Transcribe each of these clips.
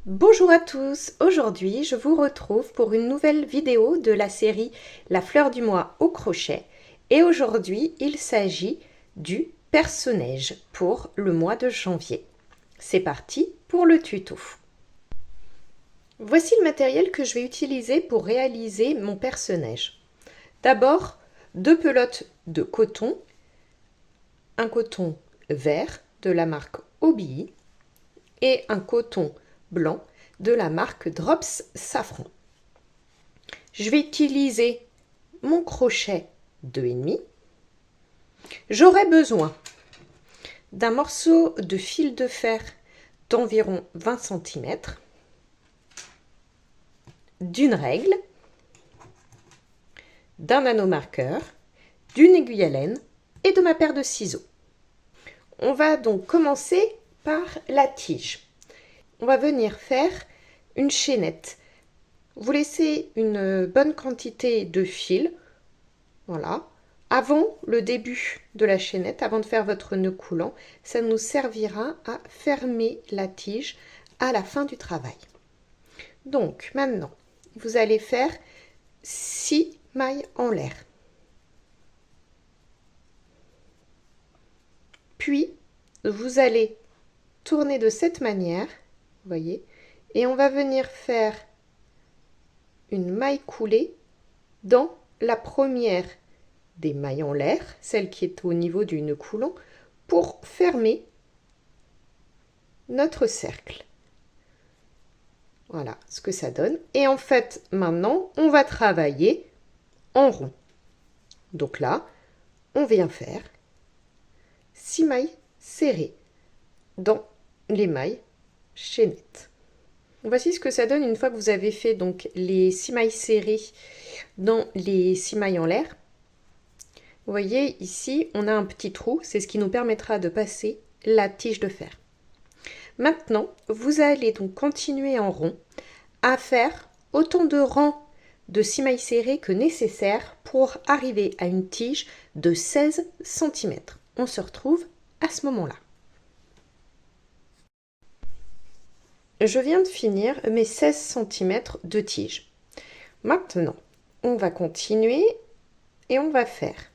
Bonjour à tous, aujourd'hui je vous retrouve pour une nouvelle vidéo de la série La fleur du mois au crochet et aujourd'hui il s'agit du perce-neige pour le mois de janvier. C'est parti pour le tuto. Voici le matériel que je vais utiliser pour réaliser mon perce-neige. D'abord, 2 pelotes de coton, un coton vert de la marque Hobbii et un coton blanc de la marque Drops Safran. Je vais utiliser mon crochet 2,5. J'aurai besoin d'un morceau de fil de fer d'environ 20 cm, d'une règle, d'un anneau marqueur, d'une aiguille à laine et de ma paire de ciseaux. On va donc commencer par la tige. On va venir faire une chaînette. Vous laissez une bonne quantité de fil, voilà, avant le début de la chaînette, avant de faire votre nœud coulant. Ça nous servira à fermer la tige à la fin du travail. Donc maintenant, vous allez faire 6 mailles en l'air. Puis, vous allez tourner de cette manière, vous voyez, et on va venir faire une maille coulée dans la première des mailles en l'air, celle qui est au niveau du nœud coulant, pour fermer notre cercle. Voilà ce que ça donne. Et en fait, maintenant, on va travailler en rond. Donc là, on vient faire 6 mailles serrées dans les mailles chaînettes. Voici ce que ça donne une fois que vous avez fait donc les 6 mailles serrées dans les 6 mailles en l'air. Vous voyez ici, on a un petit trou, c'est ce qui nous permettra de passer la tige de fer. Maintenant, vous allez donc continuer en rond à faire autant de rangs de 6 mailles serrées que nécessaire pour arriver à une tige de 16 cm. On se retrouve à ce moment-là. Je viens de finir mes 16 cm de tige. Maintenant, on va continuer et on va faire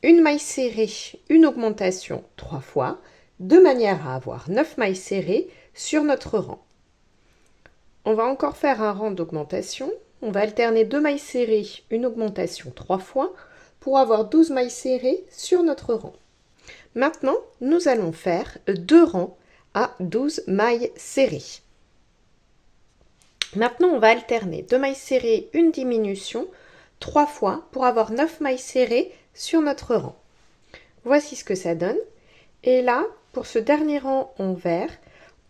une maille serrée, une augmentation 3 fois, de manière à avoir 9 mailles serrées sur notre rang. On va encore faire un rang d'augmentation. On va alterner 2 mailles serrées, une augmentation 3 fois, pour avoir 12 mailles serrées sur notre rang. Maintenant, nous allons faire 2 rangs à 12 mailles serrées. Maintenant, on va alterner 2 mailles serrées, une diminution, 3 fois pour avoir 9 mailles serrées sur notre rang. Voici ce que ça donne. Et là, pour ce dernier rang en vert,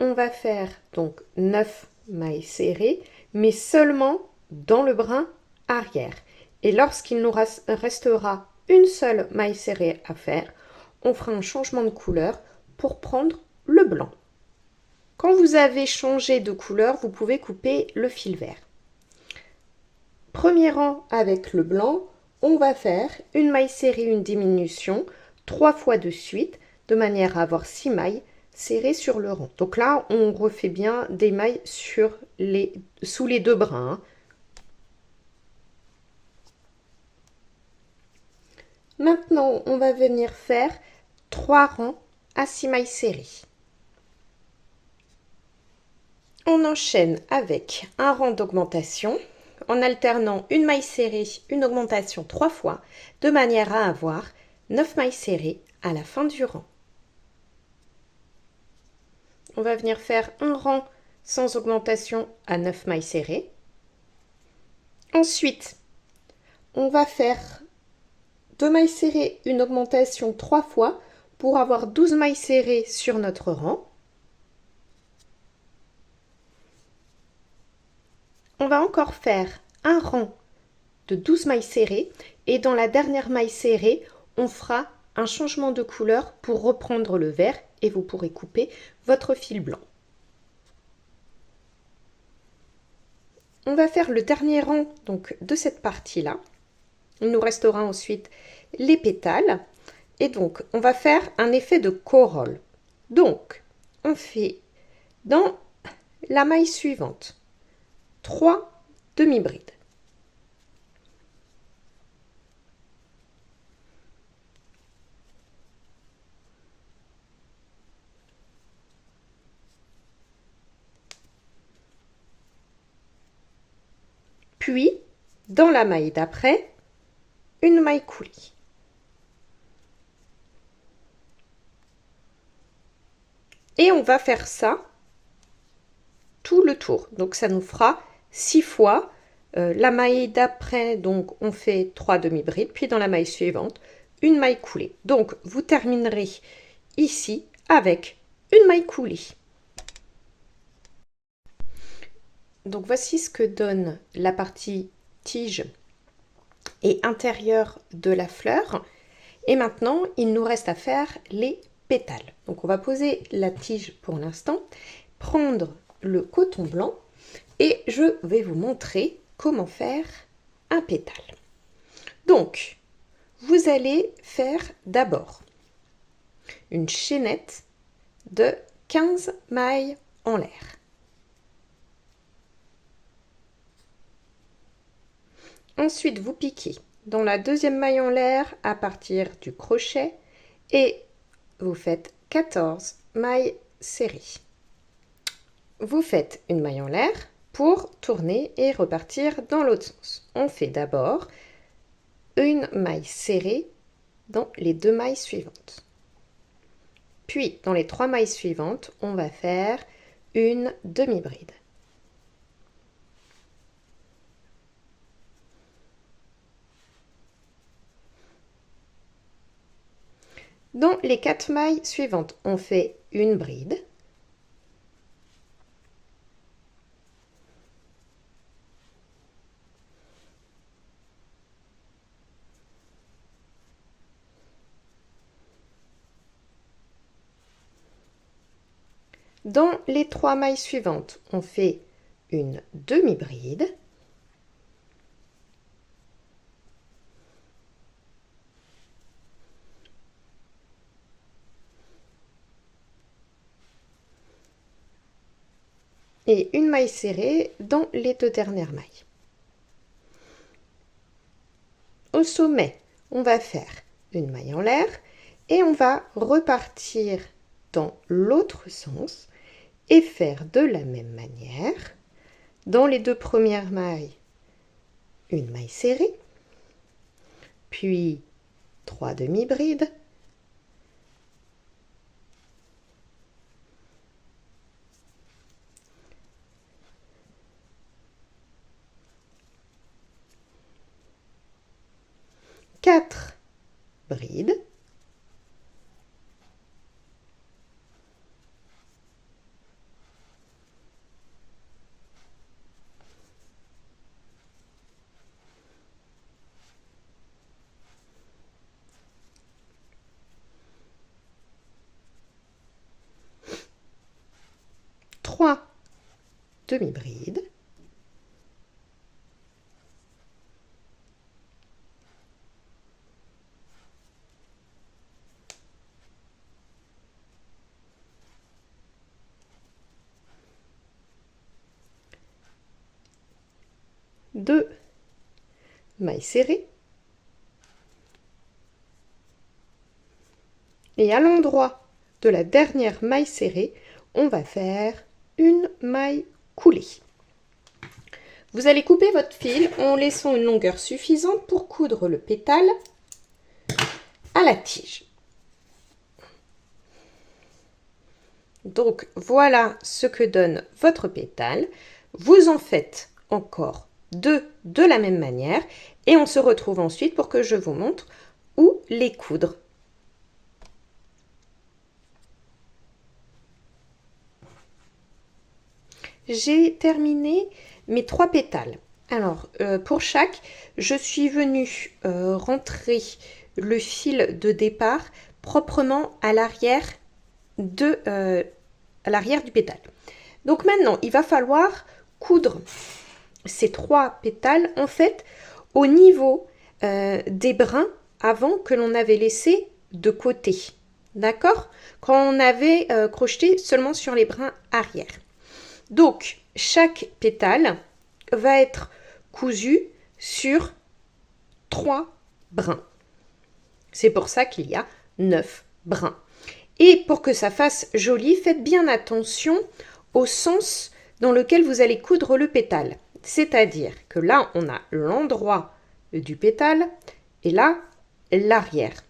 on va faire donc 9 mailles serrées, mais seulement dans le brin arrière. Et lorsqu'il nous restera une seule maille serrée à faire, on fera un changement de couleur pour prendre le blanc. Quand vous avez changé de couleur, vous pouvez couper le fil vert. Premier rang avec le blanc, on va faire une maille serrée, une diminution, 3 fois de suite, de manière à avoir 6 mailles serrées sur le rang. Donc là, on refait bien des mailles sous les 2 brins. Maintenant, on va venir faire 3 rangs à 6 mailles serrées. On enchaîne avec un rang d'augmentation en alternant une maille serrée, une augmentation 3 fois, de manière à avoir 9 mailles serrées à la fin du rang. On va venir faire un rang sans augmentation à 9 mailles serrées. Ensuite, on va faire 2 mailles serrées, une augmentation 3 fois pour avoir 12 mailles serrées sur notre rang. On va encore faire un rang de 12 mailles serrées et dans la dernière maille serrée, on fera un changement de couleur pour reprendre le vert et vous pourrez couper votre fil blanc. On va faire le dernier rang donc de cette partie-là. Il nous restera ensuite les pétales et donc on va faire un effet de corolle. Donc on fait dans la maille suivante, 3 demi-brides. Puis, dans la maille d'après, une maille coulée. Et on va faire ça tout le tour. Donc ça nous fera 6 fois. La maille d'après, donc on fait 3 demi-brides, puis dans la maille suivante, une maille coulée. Donc vous terminerez ici avec une maille coulée. Donc voici ce que donne la partie tige et intérieure de la fleur. Et maintenant, il nous reste à faire les pétales. Donc on va poser la tige pour l'instant, prendre le coton blanc et je vais vous montrer comment faire un pétale. Donc, vous allez faire d'abord une chaînette de 15 mailles en l'air. Ensuite, vous piquez dans la deuxième maille en l'air à partir du crochet et vous faites 14 mailles serrées. Vous faites une maille en l'air pour tourner et repartir dans l'autre sens. On fait d'abord une maille serrée dans les 2 mailles suivantes. Puis, dans les 3 mailles suivantes, on va faire une demi-bride. Dans les 4 mailles suivantes, on fait une bride. Dans les 3 mailles suivantes, on fait une demi-bride. Et une maille serrée dans les 2 dernières mailles. Au sommet, on va faire une maille en l'air et on va repartir dans l'autre sens et faire de la même manière. Dans les 2 premières mailles, une maille serrée, puis 3 demi-brides, quatre brides, trois demi-brides, deux mailles serrées, et à l'endroit de la dernière maille serrée, on va faire une maille coulée. Vous allez couper votre fil en laissant une longueur suffisante pour coudre le pétale à la tige. Donc voilà ce que donne votre pétale. Vous en faites encore 2 de la même manière et on se retrouve ensuite pour que je vous montre où les coudre. J'ai terminé mes 3 pétales. Alors, pour chaque, je suis venue rentrer le fil de départ proprement à l'arrière du pétale. Donc maintenant, il va falloir coudre ces 3 pétales en fait au niveau des brins avant que l'on avait laissé de côté. D'accord? Quand on avait crocheté seulement sur les brins arrière. Donc, chaque pétale va être cousu sur 3 brins. C'est pour ça qu'il y a 9 brins. Et pour que ça fasse joli, faites bien attention au sens dans lequel vous allez coudre le pétale. C'est-à-dire que là, on a l'endroit du pétale et là, l'arrière.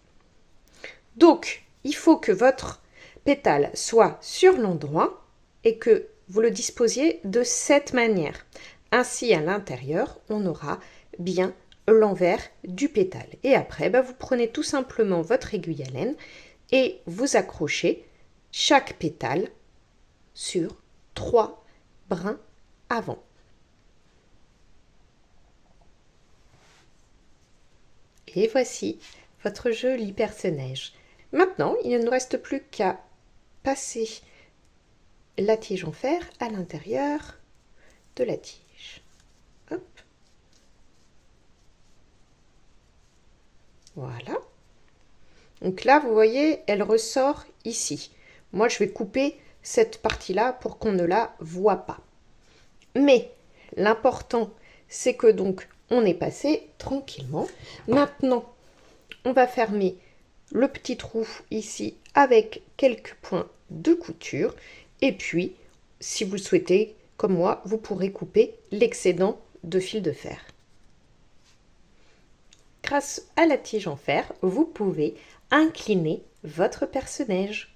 Donc, il faut que votre pétale soit sur l'endroit et que vous le disposiez de cette manière. Ainsi, à l'intérieur, on aura bien l'envers du pétale. Et après, vous prenez tout simplement votre aiguille à laine et vous accrochez chaque pétale sur 3 brins avant. Et voici votre joli perce-neige. Maintenant, il ne nous reste plus qu'à passer la tige en fer à l'intérieur de la tige. Hop. Voilà. Donc là, vous voyez, elle ressort ici. Moi, je vais couper cette partie-là pour qu'on ne la voit pas. Mais l'important, c'est que donc on est passé tranquillement. Maintenant, on va fermer le petit trou ici avec quelques points de couture. Et puis, si vous le souhaitez, comme moi, vous pourrez couper l'excédent de fil de fer. Grâce à la tige en fer, vous pouvez incliner votre perce-neige.